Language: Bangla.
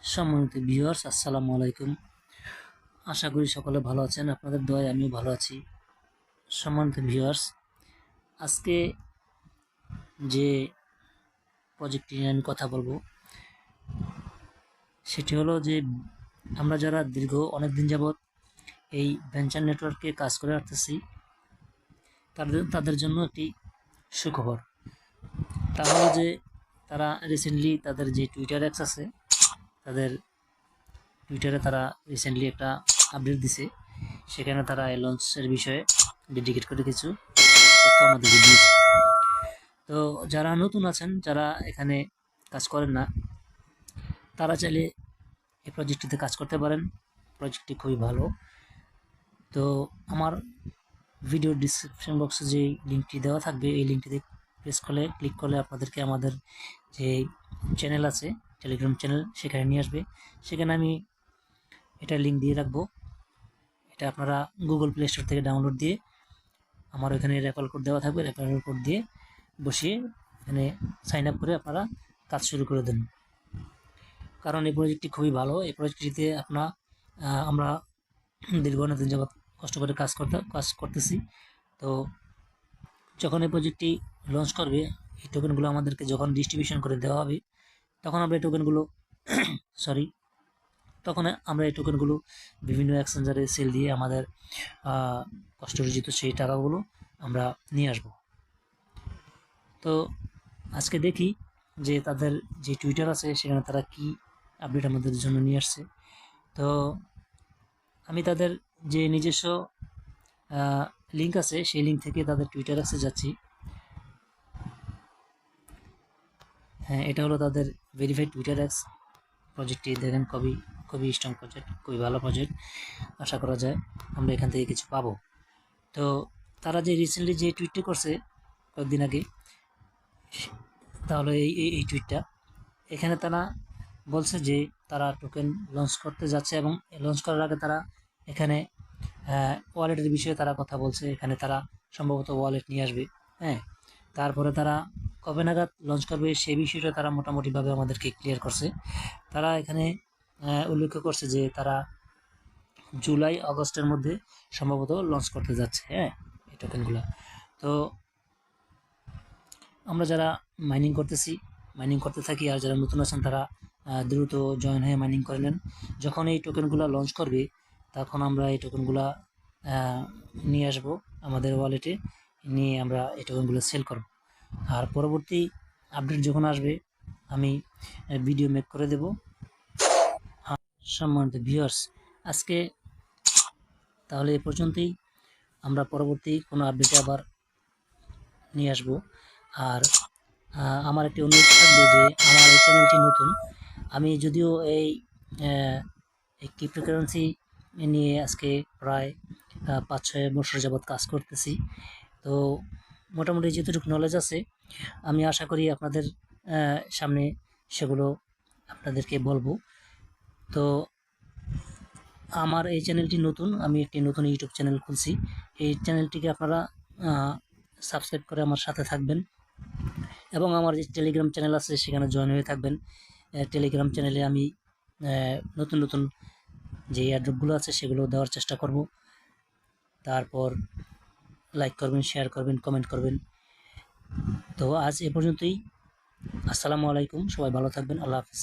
সম্মানিত ভিউয়ার্স, আসসালামু আলাইকুম। আশা করি সকলে ভালো আছেন। আপনাদের দোয়ায় আমিও ভালো আছি। সম্মানিত ভিউয়ার্স, আজকে যে প্রজেক্টটি নিয়ে আমি কথা বলবো সেটি হলো যে আমরা যারা দীর্ঘ অনেক দিন যাবৎ এই ভেঞ্চার নেটওয়ার্কে কাজ করে আসতেছি তাদের জন্য একটি সুখবর। তা হলো যে তারা রিসেন্টলি তাদের যে টুইটার অ্যাপস আছে তাদের টুইটারে তারা রিসেন্টলি একটা আপডেট দিছে। সেখানে তারা এই লঞ্চের বিষয়ে ডেডিকেট করে কিছু তথ্য আমাদেরকে দিয়েছে। তো যারা নতুন আছেন, যারা এখানে কাজ করেন না, তারা চাইলে এই প্রজেক্টটিতে কাজ করতে পারেন। প্রজেক্টটি খুবই ভালো। তো আমার ভিডিও ডিসক্রিপশন বক্সে যে লিঙ্কটি দেওয়া থাকবে, এই লিঙ্কটিতে ক্লিক করলে আপনাদেরকে আমাদের যে চ্যানেল আছে, টেলিগ্রাম চ্যানেল, সেখানে নিয়ে আসবে। সেখানে আমি এটা লিঙ্ক দিয়ে রাখবো। এটা আপনারা গুগল প্লে স্টোর থেকে ডাউনলোড দিয়ে আমার ওখানে রেফারেল কোড দেওয়া থাকবে, রেফারেল কোড দিয়ে বসিয়ে এখানে সাইন আপ করে আপনারা কাজ শুরু করে দেন। কারণ এই প্রজেক্টটি খুবই ভালো। এই প্রজেক্টটিতে আমরা দীর্ঘ অনেক দিন যাবৎ কষ্ট করে কাজ করতেছি। তো যখন এই প্রজেক্টটি লঞ্চ করবে, এই টোকেনগুলো আমাদেরকে যখন ডিস্ট্রিবিউশন করে দেওয়া হবে, তখন আমরা এই টোকেনগুলো বিভিন্ন এক্সচেঞ্জারে সেল দিয়ে আমাদের কষ্টার্জিত সেই টাকাগুলো আমরা নিয়ে আসব। তো আজকে দেখি যে তাদের যে টুইটার আছে সেখানে তারা কি আপডেট আমাদের জন্য নিয়ে আসছে। তো আমি তাদের যে নিজস্ব লিঙ্ক আছে সেই লিঙ্ক থেকে তাদের টুইটার অ্যাপসে যাচ্ছি। হ্যাঁ, এটা হলো তাদের ভেরিফাইড টুইটার অ্যাপস। প্রজেক্টটি দেখেন, খুবই স্ট্রং প্রজেক্ট, খুবই ভালো প্রজেক্ট। আশা করা যায় আমরা এখান থেকে কিছু পাবো। তো তারা যে রিসেন্টলি যে টুইটটি করছে কয়েকদিন আগে, তাহলে এই টুইটটা, এখানে তারা বলছে যে তারা টোকেন লঞ্চ করতে যাচ্ছে এবং লঞ্চ করার আগে তারা এখানে ওয়ালেটের বিষয়ে তারা কথা বলছে। এখানে তারা সম্ভবত ওয়ালেট নিয়ে আসবে। হ্যাঁ, তারপরে তারা কবে নাগাদ লঞ্চ করবে সেই বিষয়টা তারা মোটামুটিভাবে আমাদেরকে ক্লিয়ার করছে। তারা এখানে উল্লেখ করছে যে তারা জুলাই আগস্টের মধ্যে সম্ভবত লঞ্চ করতে যাচ্ছে। হ্যাঁ, এই টোকেনগুলো। তো আমরা যারা মাইনিং করতে থাকি, আর যারা নতুন আছেন তারা দ্রুত জয়েন হয়ে মাইনিং করে নেন। যখন এই টোকেনগুলো লঞ্চ করবে, তখন আমরা এই টোকেনগুলো নিয়ে আসব আমাদের ওয়ালেটে, নিয়ে আমরা এই টোকেনগুলো সেল করব। আর পরবর্তী আপডেট যখন আসবে আমি ভিডিও মেক করে দেব। সম্মানিত ভিউয়ার্স, আজকে তাহলে এ পর্যন্তই। আমরা পরবর্তী কোনো আপডেটে আবার নিয়ে আসব। আর আমার একটি অনুরোধ থাকবে যে আমার এই চ্যানেলটি নতুন। আমি যদিও এই ক্রিপ্টোকারেন্সি নিয়ে আজকে প্রায় 5-6 বছর যাবৎ কাজ করতেছি। তো মোটামুটি যতটুকু নলেজ আছে আমি আশা করি আপনাদের সামনে সেগুলো আপনাদেরকে বলবো। তো আমার এই চ্যানেলটি নতুন, আমি একটি নতুন ইউটিউব চ্যানেল খুলছি। এই চ্যানেলটিকে আপনারা সাবস্ক্রাইব করে আমার সাথে থাকবেন এবং আমার যে টেলিগ্রাম চ্যানেল আছে সেখানে জয়েন হয়ে থাকবেন। টেলিগ্রাম চ্যানেলে আমি নতুন যে এয়ারড্রপগুলো আছে সেগুলো দেওয়ার চেষ্টা করব। তারপর লাইক করবেন, শেয়ার করবেন, কমেন্ট করবেন। তো আজ এ পর্যন্তই। আসসালামু আলাইকুম, সবাই ভালো থাকবেন। আল্লাহ হাফিজ।